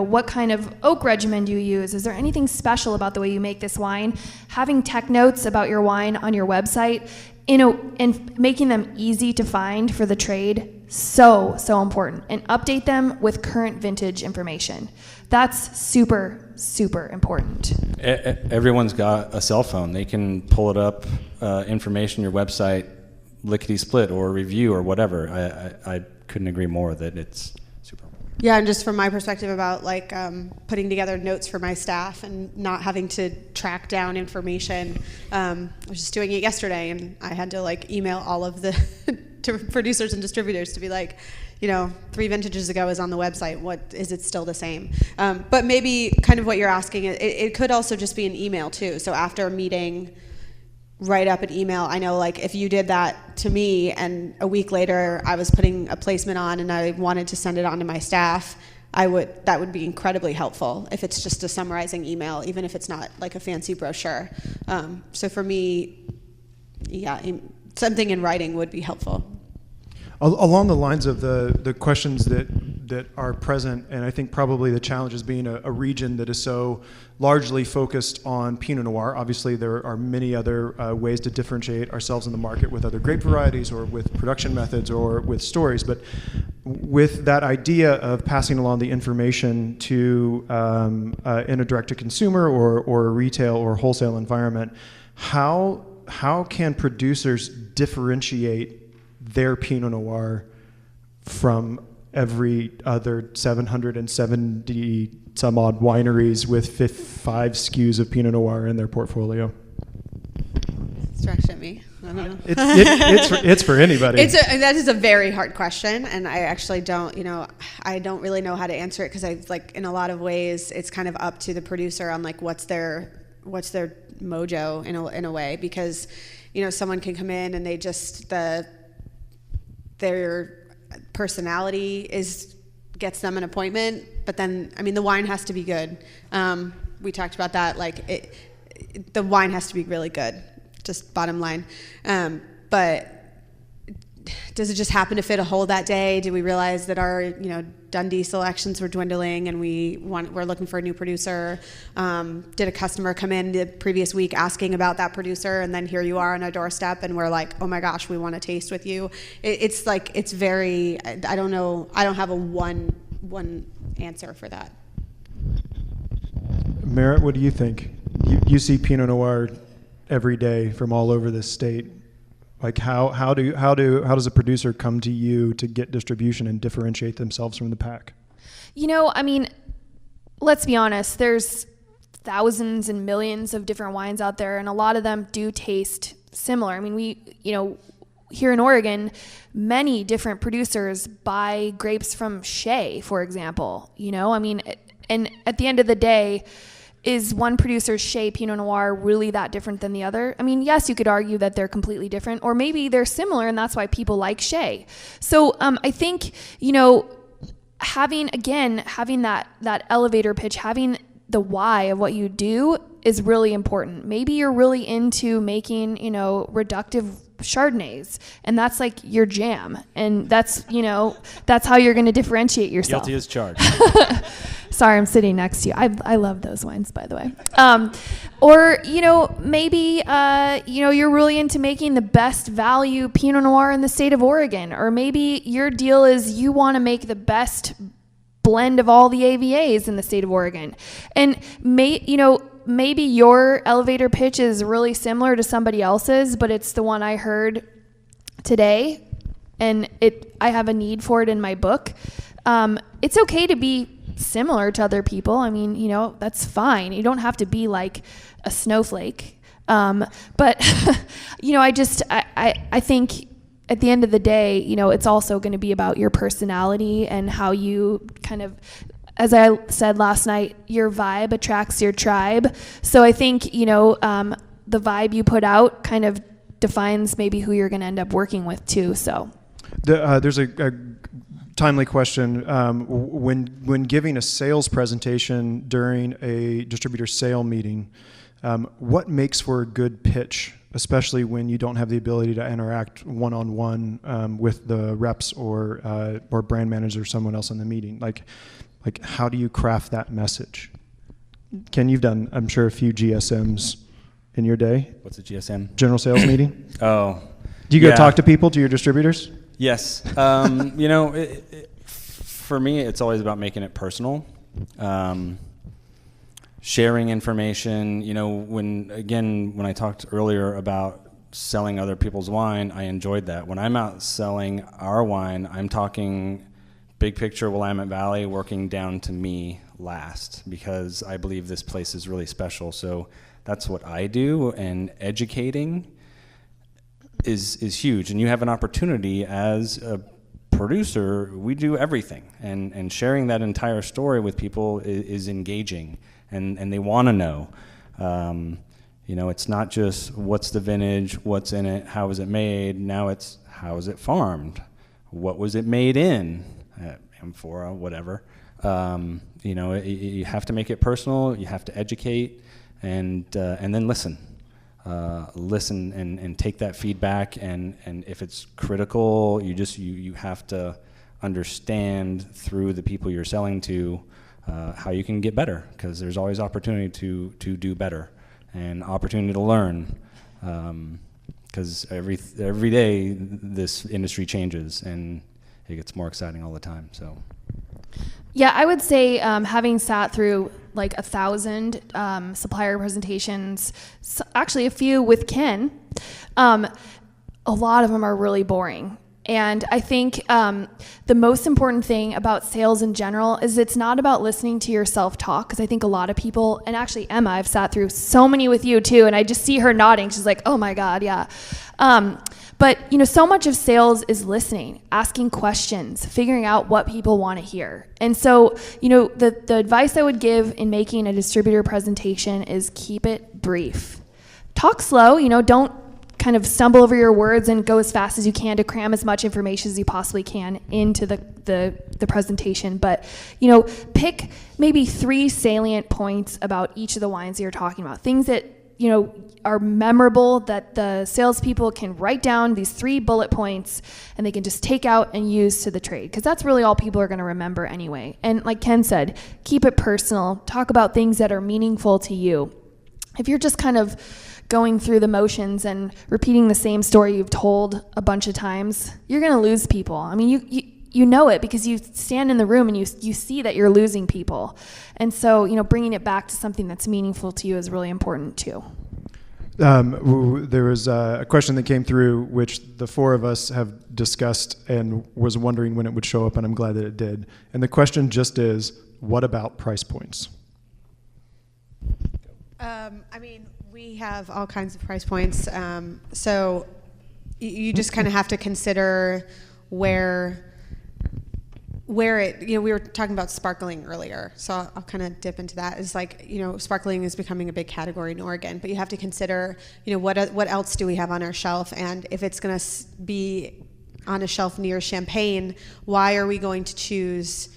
What kind of oak regimen do you use? Is there anything special about the way you make this wine? Having tech notes about your wine on your website, and making them easy to find for the trade, so important. And update them with current vintage information. That's super, super important. Everyone's got a cell phone. They can pull it up information on your website lickety split or review or whatever. I couldn't agree more that it's super. Yeah, and just from my perspective about like putting together notes for my staff and not having to track down information. I was just doing it yesterday, and I had to like email all of the to producers and distributors to be like, 3 vintages ago is on the website. What is it still the same? But maybe kind of what you're asking, it could also just be an email too. So after a meeting, write up an email. I know like if you did that to me and a week later I was putting a placement on and I wanted to send it on to my staff, that would be incredibly helpful if it's just a summarizing email, even if it's not like a fancy brochure. So for me, yeah, something in writing would be helpful. Along the lines of the questions that are present, and I think probably the challenge is being a region that is so largely focused on Pinot Noir. Obviously, there are many other ways to differentiate ourselves in the market with other grape varieties or with production methods or with stories. But with that idea of passing along the information to in a direct-to-consumer or a retail or wholesale environment, how can producers differentiate their Pinot Noir from every other 770 some odd wineries with 5 SKUs of Pinot Noir in their portfolio? Stretch at me. I don't know. It's for anybody. That is a very hard question, and I actually don't, I don't really know how to answer it because I like in a lot of ways it's kind of up to the producer on like what's their mojo in a way, because someone can come in and they just their personality gets them an appointment, but then the wine has to be good. We talked about that, like the wine has to be really good, just bottom line. But does it just happen to fit a hole that day? Do we realize that our Dundee selections were dwindling and we're looking for a new producer? Did a customer come in the previous week asking about that producer, and then here you are on our doorstep and we're like, oh my gosh, we want to taste with you? It's like, it's very, I don't know, I don't have a one answer for that. Merritt, what do you think? You see Pinot Noir every day from all over this state. Like how does a producer come to you to get distribution and differentiate themselves from the pack? Let's be honest, there's thousands and millions of different wines out there, and a lot of them do taste similar. We, here in Oregon, many different producers buy grapes from Shea, for example, and at the end of the day, is one producer's Shea Pinot Noir really that different than the other? Yes, you could argue that they're completely different, or maybe they're similar and that's why people like Shea. So I think, having that elevator pitch, having the why of what you do is really important. Maybe you're really into making, reductive Chardonnays, and that's like your jam, and that's how you're going to differentiate yourself. Guilty as charged. Sorry, I'm sitting next to you. I love those wines, by the way. Or maybe you're really into making the best value Pinot Noir in the state of Oregon, or maybe your deal is you want to make the best blend of all the AVAs in the state of Oregon, and maybe your elevator pitch is really similar to somebody else's, but it's the one I heard today, and I have a need for it in my book. It's okay to be similar to other people. That's fine. You don't have to be like a snowflake. But I think at the end of the day, it's also going to be about your personality and how you kind of, as I said last night, your vibe attracts your tribe. So I think, the vibe you put out kind of defines maybe who you're going to end up working with too. So there's a timely question. When giving a sales presentation during a distributor sale meeting, what makes for a good pitch, especially when you don't have the ability to interact one-on-one with the reps or brand manager or someone else in the meeting? Like how do you craft that message? Ken, you've done, I'm sure, a few GSMs in your day. What's a GSM? General sales meeting? Oh. Do you go talk to people, to your distributors? Yes. For me, it's always about making it personal. Sharing information, when I talked earlier about selling other people's wine, I enjoyed that. When I'm out selling our wine, I'm talking big picture Willamette Valley, working down to me last, because I believe this place is really special. So that's what I do, and educating is huge. And you have an opportunity as a producer. We do everything, and sharing that entire story with people is engaging, and they want to know. It's not just what's the vintage, what's in it, how was it made. Now it's how is it farmed, what was it made in, amphora, whatever. You have to make it personal. You have to educate, and then listen. Listen and take that feedback, and if it's critical, you have to understand through the people you're selling to how you can get better, because there's always opportunity to do better and opportunity to learn, because every day this industry changes and it gets more exciting all the time. So. Yeah, I would say having sat through like 1,000 supplier presentations, actually a few with Ken, a lot of them are really boring. And I think the most important thing about sales in general is it's not about listening to yourself talk, because I think a lot of people, and actually Emma, I've sat through so many with you too, and I just see her nodding. She's like, oh my God, yeah. But so much of sales is listening, asking questions, figuring out what people want to hear. And so, the advice I would give in making a distributor presentation is keep it brief. Talk slow, don't kind of stumble over your words and go as fast as you can to cram as much information as you possibly can into the presentation. But, pick maybe 3 salient points about each of the wines that you're talking about. Things that, are memorable, that the salespeople can write down these 3 bullet points and they can just take out and use to the trade. Because that's really all people are going to remember anyway. And like Ken said, keep it personal. Talk about things that are meaningful to you. If you're just kind of going through the motions and repeating the same story you've told a bunch of times, you're going to lose people. I mean, you know it because you stand in the room and you see that you're losing people. And so, bringing it back to something that's meaningful to you is really important too. There was a question that came through which the 4 of us have discussed and was wondering when it would show up, and I'm glad that it did. And the question just is, what about price points? We have all kinds of price points. So you just kind of have to consider where it, we were talking about sparkling earlier, so I'll kind of dip into that. It's like, sparkling is becoming a big category in Oregon, but you have to consider, what else do we have on our shelf? And if it's going to be on a shelf near champagne, why are we going to choose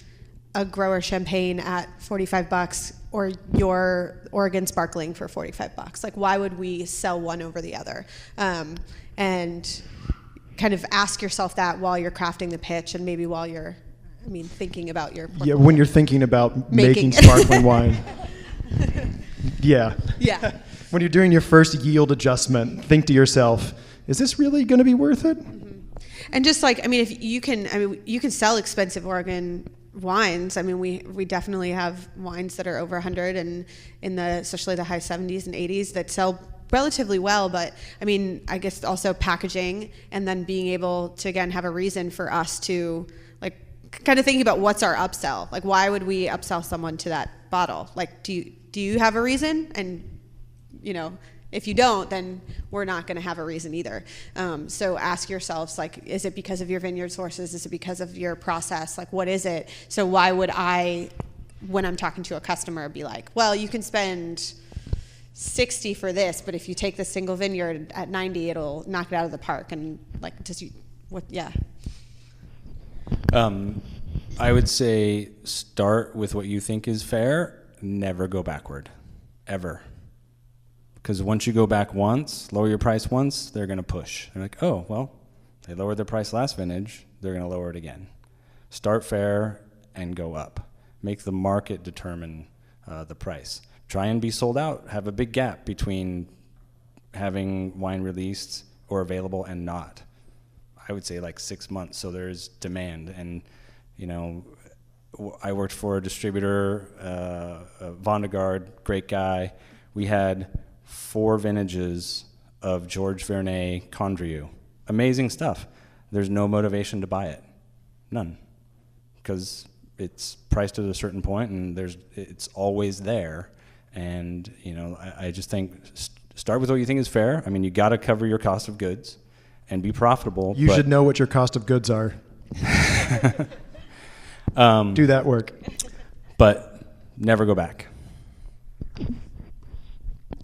a grower champagne at $45 or your Oregon sparkling for $45? Like, why would we sell one over the other? And kind of ask yourself that while you're crafting the pitch, and maybe while you're thinking about your portfolio. Yeah, when you're thinking about making sparkling wine. Yeah. When you're doing your first yield adjustment, think to yourself, is this really going to be worth it? Mm-hmm. And just like, if you can sell expensive Oregon wines. We definitely have wines that are over 100 and especially the high 70s and 80s that sell relatively well, but I guess also packaging, and then being able to again have a reason for us to kind of thinking about what's our upsell. Like, why would we upsell someone to that bottle? Like, do you have a reason? And if you don't, then we're not going to have a reason either. So ask yourselves, is it because of your vineyard sources? Is it because of your process? What is it? So why would I, when I'm talking to a customer, be like, well, you can spend $60 for this, but if you take the single vineyard at $90, it'll knock it out of the park. And I would say start with what you think is fair. Never go backward, ever. Because once you go back once, lower your price once, they're going to push. They're like, oh, well, they lowered their price last vintage, they're going to lower it again. Start fair and go up. Make the market determine the price. Try and be sold out. Have a big gap between having wine released or available and not. I would say 6 months, so there's demand. And, I worked for a distributor, Vonnegut, great guy. We had 4 vintages of George Vernet Condrieu. Amazing stuff. There's no motivation to buy it. None. Because it's priced at a certain point and it's always there. And, I just think start with what you think is fair. I mean, you got to cover your cost of goods and be profitable. You should know what your cost of goods are. Do that work. But never go back.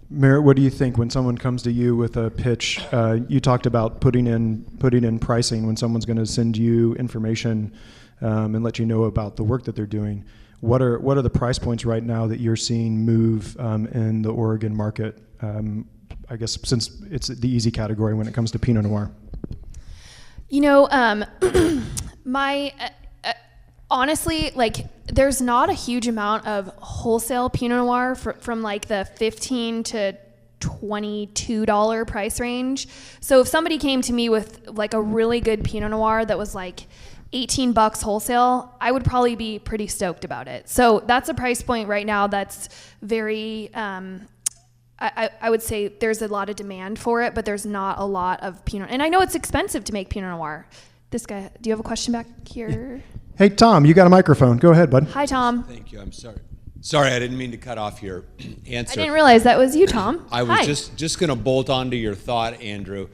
Merritt, what do you think when someone comes to you with a pitch? You talked about putting in pricing when someone's going to send you information and let you know about the work that they're doing. What are the price points right now that you're seeing move in the Oregon market? I guess since it's the easy category when it comes to Pinot Noir. Honestly, there's not a huge amount of wholesale Pinot Noir from like the $15 to $22 price range. So if somebody came to me with like a really good Pinot Noir that was like $18 wholesale, I would probably be pretty stoked about it. So that's a price point right now that's very, I would say there's a lot of demand for it, but there's not a lot of Pinot. And I know it's expensive to make Pinot Noir. This guy, do you have a question back here? Hey, Tom, you got a microphone. Go ahead, bud. Hi, Tom. Thank you. I'm sorry. Sorry, I didn't mean to cut off your answer. I didn't realize that was you, Tom. I was Hi. just going to bolt on to your thought, Andrew.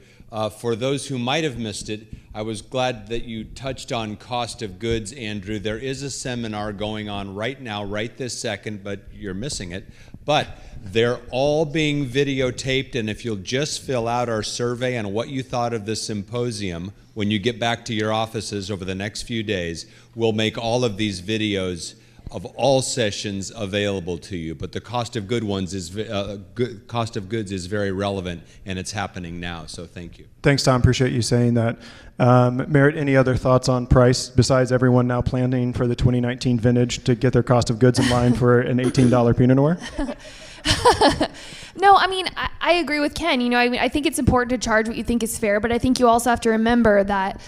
For those who might have missed it, I was glad that you touched on cost of goods, Andrew. There is a seminar going on right now, right this second, but you're missing it. But they're all being videotaped, and if you'll just fill out our survey on what you thought of the symposium when you get back to your offices over the next few days, we'll make all of these videos of all sessions available to you. But the cost of goods is very relevant, and it's happening now. So thank you. Thanks, Tom. Appreciate you saying that. Merritt, any other thoughts on price besides everyone now planning for the 2019 vintage to get their cost of goods in line for an $18 Pinot Noir? No, I mean, I agree with Ken. I think it's important to charge what you think is fair, but I think you also have to remember that,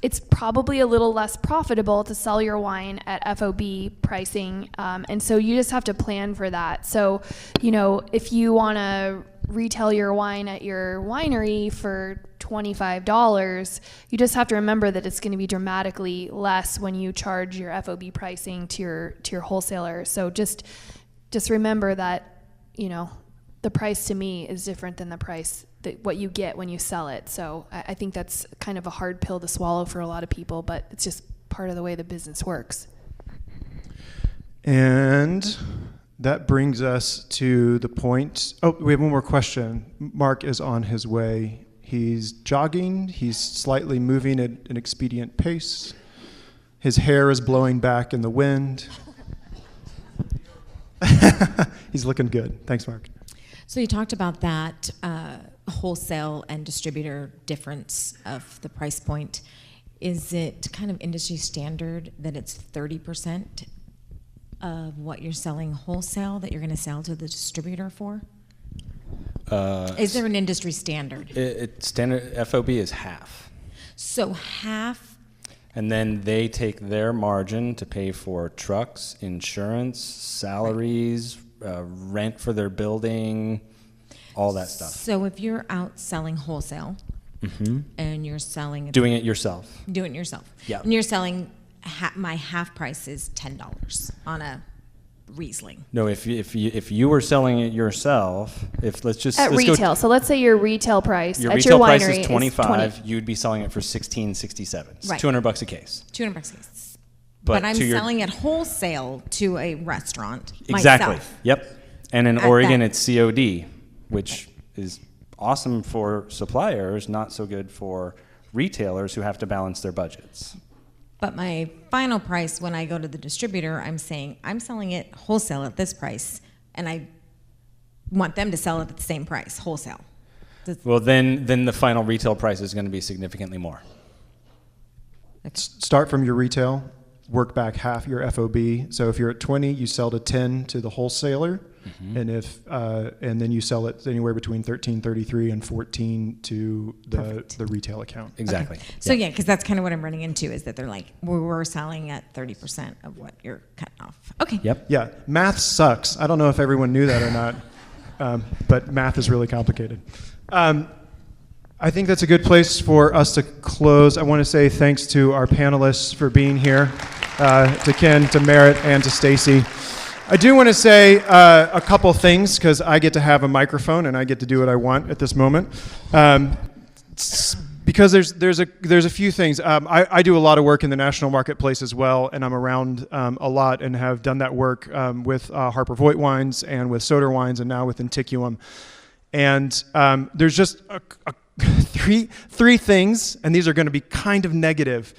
it's probably a little less profitable to sell your wine at FOB pricing, and so you just have to plan for that. So, if you want to retail your wine at your winery for $25, you just have to remember that it's going to be dramatically less when you charge your FOB pricing to your wholesaler. So just remember that, the price to me is different than the price that what you get when you sell it. So I think that's kind of a hard pill to swallow for a lot of people, but it's just part of the way the business works. And that brings us to the point. Oh, we have one more question. Mark is on his way. He's jogging. He's slightly moving at an expedient pace. His hair is blowing back in the wind. He's looking good. Thanks, Mark. So you talked about that wholesale and distributor difference of the price point. Is it kind of industry standard that it's 30% of what you're selling wholesale that you're going to sell to the distributor for? Is there an industry standard? Standard FOB is half. So half. And then they take their margin to pay for trucks, insurance, salaries, rent for their building, all that stuff. So if you're out selling wholesale and you're selling... Doing it yourself. Doing it yourself. Yeah. And you're selling, my half price is $10 on a Riesling. No, if you were selling it yourself, let's retail. So let's say your retail price your at retail your winery price is 25, $20. you'd be selling it for $16.67. It's Right. $200 a case. $200 a case. But But I'm to your- selling it wholesale to a restaurant Exactly. myself. Yep. And in At Oregon, that- it's COD, which is awesome for suppliers, not so good for retailers who have to balance their budgets. But my final price when I go to the distributor, I'm saying I'm selling it wholesale at this price, and I want them to sell it at the same price, wholesale. Well, then the final retail price is going to be significantly more. Start from your retail, work back half your FOB. So if you're at 20, you sell to 10 to the wholesaler, and and then you sell it anywhere between 13.33 and 14 to the retail account. Exactly. Okay. So yeah, because that's kind of what I'm running into is that they're like, we're selling at 30% of what you're cutting off. Okay. Yep. Yeah, math sucks. I don't know if everyone knew that or not. but math is really complicated. I think that's a good place for us to close. I want to say thanks to our panelists for being here, to Ken, to Merritt, and to Stacy. I do want to say a couple things because I get to have a microphone and I get to do what I want at this moment. Because there's a few things. I do a lot of work in the national marketplace as well, and I'm around a lot and have done that work with Harper Voigt wines and with Soder wines and now with Antiquum. And there's just three things, and these are going to be kind of negative.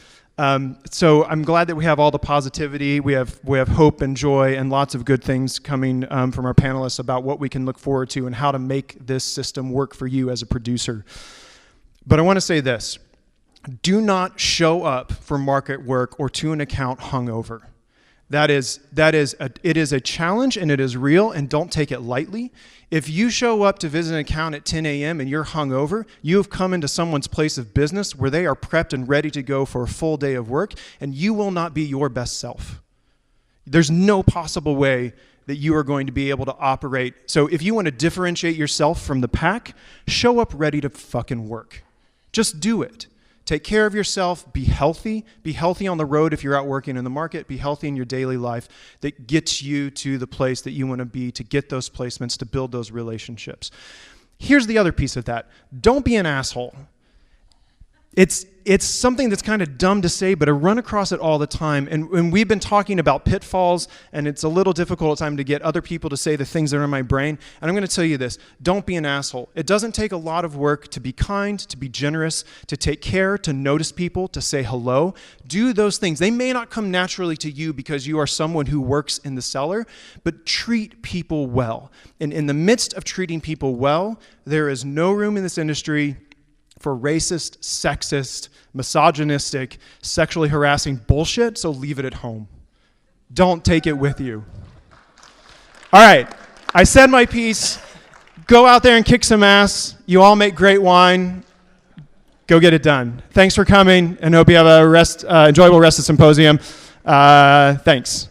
So I'm glad that we have all the positivity. We have hope and joy and lots of good things coming from our panelists about what we can look forward to and how to make this system work for you as a producer. But I want to say this. Do not show up for market work or to an account hungover. It is a challenge and it is real, and don't take it lightly. If you show up to visit an account at 10 a.m. and you're hungover, you have come into someone's place of business where they are prepped and ready to go for a full day of work, and you will not be your best self. There's no possible way that you are going to be able to operate. So if you want to differentiate yourself from the pack, show up ready to fucking work. Just do it. Take care of yourself, be healthy on the road if you're out working in the market, be healthy in your daily life that gets you to the place that you want to be, to get those placements, to build those relationships. Here's the other piece of that. Don't be an asshole. It's something that's kind of dumb to say, but I run across it all the time. And we've been talking about pitfalls, and it's a little difficult at times to get other people to say the things that are in my brain. And I'm going to tell you this. Don't be an asshole. It doesn't take a lot of work to be kind, to be generous, to take care, to notice people, to say hello. Do those things. They may not come naturally to you because you are someone who works in the cellar, but treat people well. And in the midst of treating people well, there is no room in this industry for racist, sexist, misogynistic, sexually harassing bullshit, so leave it at home. Don't take it with you. All right, I said my piece. Go out there and kick some ass. You all make great wine. Go get it done. Thanks for coming, and hope you have a enjoyable rest of the symposium. Thanks.